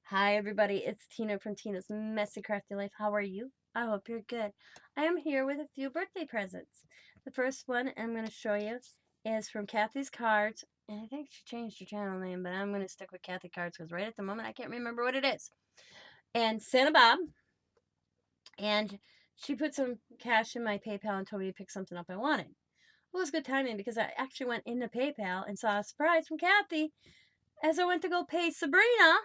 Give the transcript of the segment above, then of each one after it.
Hi, everybody. It's Tina from Tina's Messy Crafty Life. How are you? I hope you're good. I am here with a few birthday presents. The first one I'm going to show you is from Kathy's Cards. And I think she changed her channel name, but I'm going to stick with Kathy Cards because right at the moment I can't remember what it is. And Santa Bob. And she put some cash in my PayPal and told me to pick something up I wanted. Well, it was good timing because I actually went into PayPal and saw a surprise from Kathy as I went to go pay Sabrina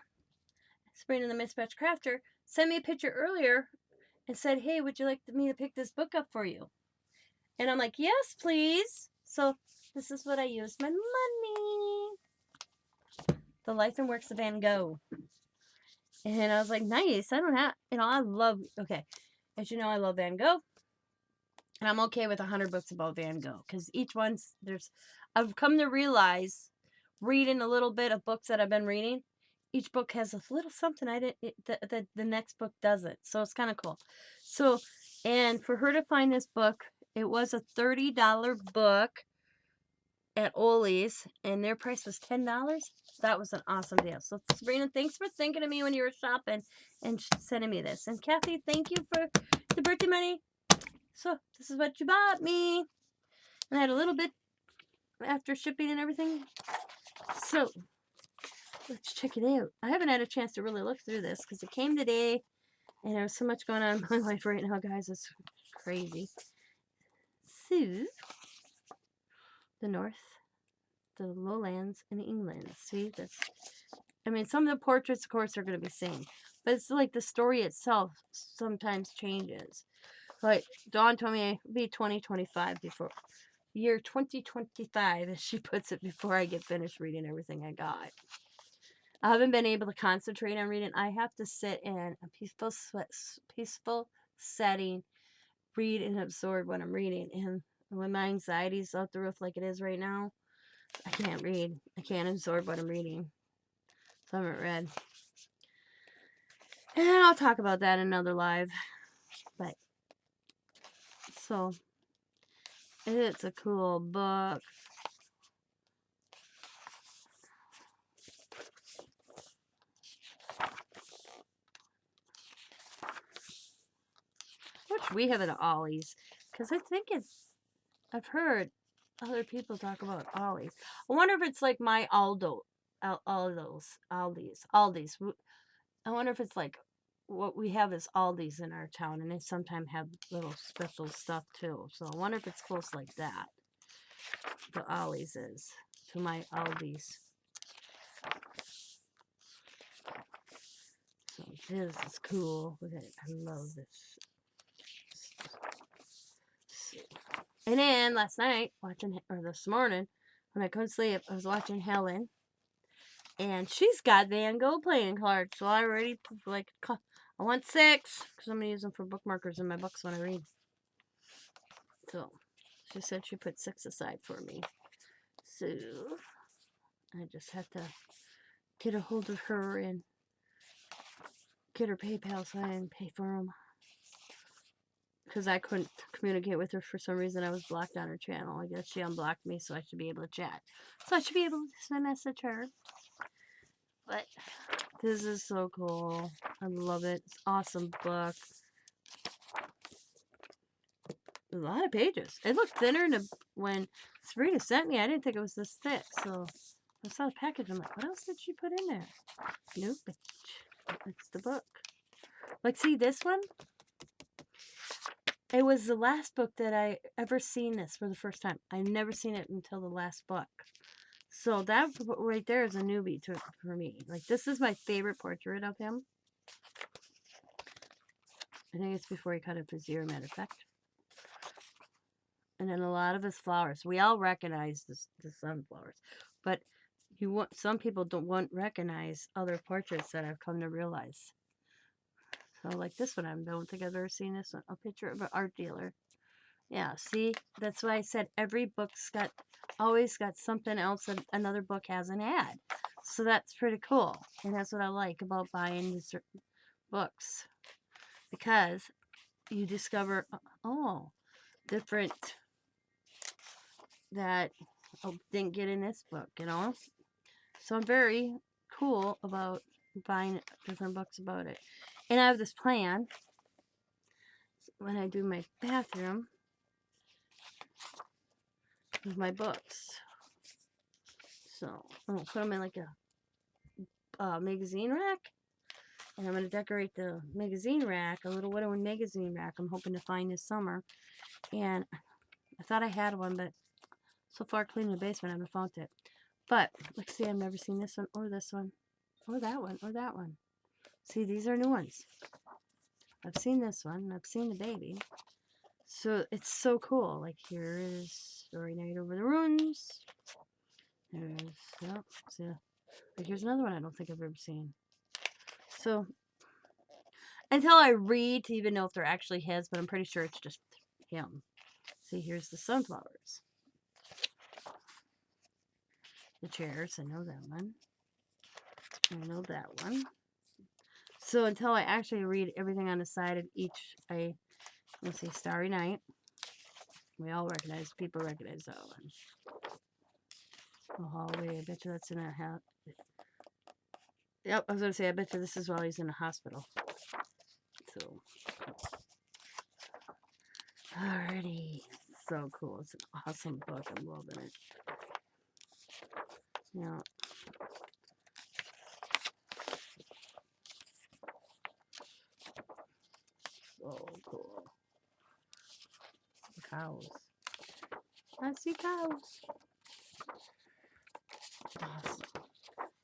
the Mismatched Crafter, sent me a picture earlier and said, hey, would you like me to pick this book up for you? And I'm like, yes, please. So this is what I used my money. The Life and Works of Van Gogh. And I was like, nice. I don't have, I love, okay. As you know, I love Van Gogh. And I'm okay with 100 books about Van Gogh. Because each one's, I've come to realize, reading a little bit of books that I've been reading, each book has a little something that the next book doesn't. So it's kind of cool. So, and for her to find this book, it was a $30 book at Ollie's, and their price was $10. That was an awesome deal. So Sabrina, thanks for thinking of me when you were shopping and sending me this. And Kathy, thank you for the birthday money. So this is what you bought me. And I had a little bit after shipping and everything. So let's check it out. I haven't had a chance to really look through this because it came today and there's so much going on in my life right now, guys. It's crazy. So, the North, the Lowlands, and England. See, that's, I mean, some of the portraits, of course, are going to be same. But it's like the story itself sometimes changes. Like, Dawn told me it'd be 2025 before, year 2025, as she puts it, before I get finished reading everything I got. I haven't been able to concentrate on reading. I have to sit in a peaceful setting, read and absorb what I'm reading. And when my anxiety's out the roof like it is right now, I can't read. I can't absorb what I'm reading. So I haven't read. And I'll talk about that in another live. But, so, it's a cool book. Which we have at Ollie's. Because I think I've heard other people talk about Ollie's. I wonder if it's like my Aldi's. I wonder if it's like what we have is Aldi's in our town, and they sometimes have little special stuff too. So I wonder if it's close like that. The Ollie's is to my Aldi's. So this is cool. Look at it. I love this. And then last night, this morning, when I couldn't sleep, I was watching Helen. And she's got Van Gogh playing cards. So I already, like, I want 6. Because I'm going to use them for bookmarkers in my books when I read. So, she said she put 6 aside for me. So, I just have to get a hold of her and get her PayPal so I can pay for them. Because I couldn't communicate with her for some reason. I was blocked on her channel. I guess she unblocked me, so I should be able to chat. So I should be able to send a message her. But this is so cool. I love it. It's an awesome book. A lot of pages. It looked thinner when Sabrina sent me. I didn't think it was this thick. So I saw the package. I'm like, what else did she put in there? Nope. It's the book. Like, see this one? It was the last book that I ever seen this for the first time. I never seen it until the last book. So that right there is a newbie for me. Like, this is my favorite portrait of him. I think it's before he cut up his ear, matter of fact. And then a lot of his flowers. We all recognize the sunflowers. But some people won't recognize other portraits that I've come to realize. So like this one, I don't think I've ever seen this one. A picture of an art dealer. Yeah, see? That's why I said every book's always got something else that another book hasn't had. So that's pretty cool. And that's what I like about buying these books. Because you discover, different that I didn't get in this book, you know? So I'm very cool about buying different books about it. And I have this plan when I do my bathroom with my books. So I'm going to put them in like a magazine rack. And I'm going to decorate the magazine rack, a little widow magazine rack I'm hoping to find this summer. And I thought I had one, but so far cleaning the basement I haven't found it. But let's see, I've never seen this one or this one or that one or that one. See, these are new ones. I've seen this one. I've seen the baby. So it's so cool. Like here is Story Night Over the Ruins. There's, yep, see, like here's another one I don't think I've ever seen. So until I read to even know if they're actually his, but I'm pretty sure it's just him. See, here's the sunflowers. The chairs, I know that one. I know that one. So until I actually read everything on the side of each, let's see, Starry Night. We all recognize, people recognize that one. The hallway, I bet you that's in a hat. Yep, I was going to say, I bet you this is while he's in the hospital. So, alrighty. So cool. It's an awesome book. I'm loving it. Yeah. So cool. Cows. I see cows. Awesome.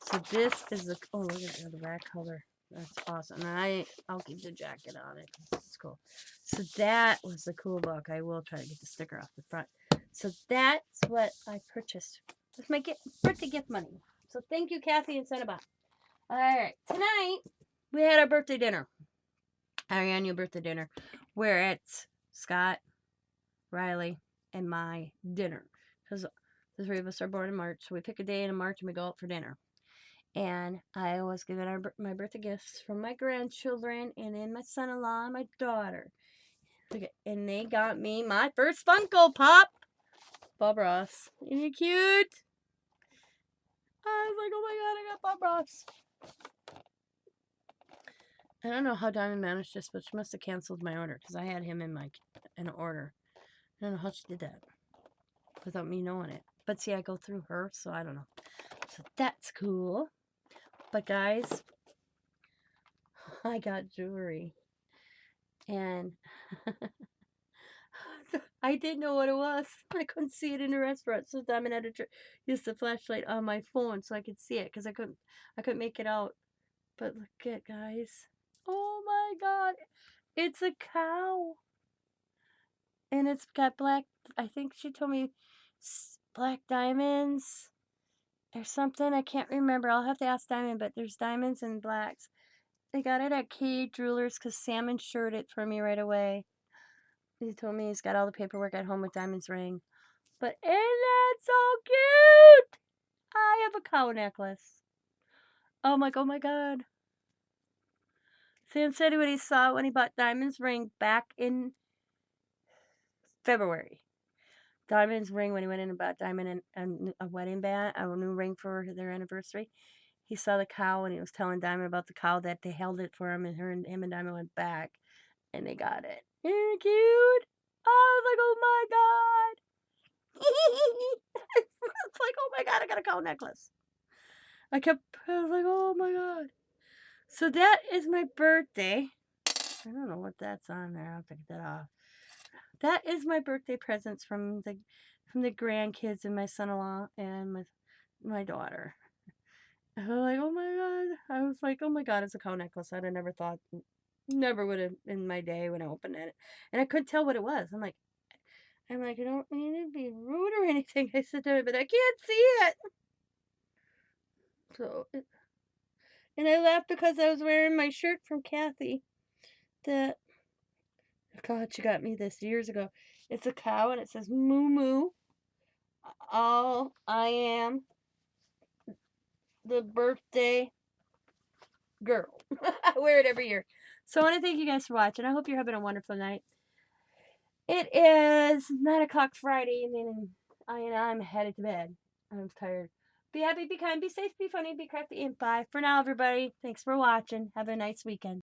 So this is the, oh, look at the rat color. That's awesome. And I'll keep the jacket on it. It's cool. So that was the cool book. I will try to get the sticker off the front. So that's what I purchased with my birthday gift money. So thank you, Kathy and Cinnabon. All right. Tonight, we had our birthday dinner. Our annual birthday dinner. Where it's Scott, Riley, and my dinner. Because the three of us are born in March. So we pick a day in March and we go out for dinner. And I was given my birthday gifts from my grandchildren and then my son-in-law and my daughter. And they got me my first Funko Pop. Bob Ross. Isn't he cute? I was like, oh my god, I got Bob Ross. I don't know how Dymond managed this, but she must have canceled my order because I had him in an order. I don't know how she did that without me knowing it. But see, I go through her, so I don't know. So that's cool. But guys, I got jewelry. And I didn't know what it was. I couldn't see it in the restaurant. So Dymond had to use the flashlight on my phone so I could see it because I couldn't make it out. But look at, guys. Oh my god. It's a cow. And it's got black, I think she told me black diamonds or something. I can't remember. I'll have to ask Dymond, but there's diamonds and blacks. They got it at K Jewelers because Sam insured it for me right away. He told me he's got all the paperwork at home with Dymond's ring. But isn't that so cute? I have a cow necklace. Oh my god. Sam said when he saw it when he bought Dymond's ring back in February. Dymond's ring when he went in and bought Dymond and a wedding band, a new ring for their anniversary. He saw the cow and he was telling Dymond about the cow that they held it for him and him and Dymond went back and they got it. Isn't it cute? I was like, oh my god. It's like, oh my god, I got a cow necklace. I was like, oh my god. So that is my birthday. I don't know what that's on there. I'll take that off. That is my birthday presents from the grandkids and my son-in-law and my daughter. I was like, oh my god. I was like, oh my god, it's a cow necklace. I'd have never thought, never would have in my day when I opened it. And I couldn't tell what it was. I'm like, I don't mean to be rude or anything. I said to her, but I can't see it. So, and I laughed because I was wearing my shirt from Kathy. God, she got me this years ago. It's a cow and it says moo moo. All I am the birthday girl. I wear it every year. So I want to thank you guys for watching. I hope you're having a wonderful night. It is 9 o'clock Friday, and I'm headed to bed. I'm tired. Be happy, be kind, be safe, be funny, be crafty, and bye for now, everybody. Thanks for watching. Have a nice weekend.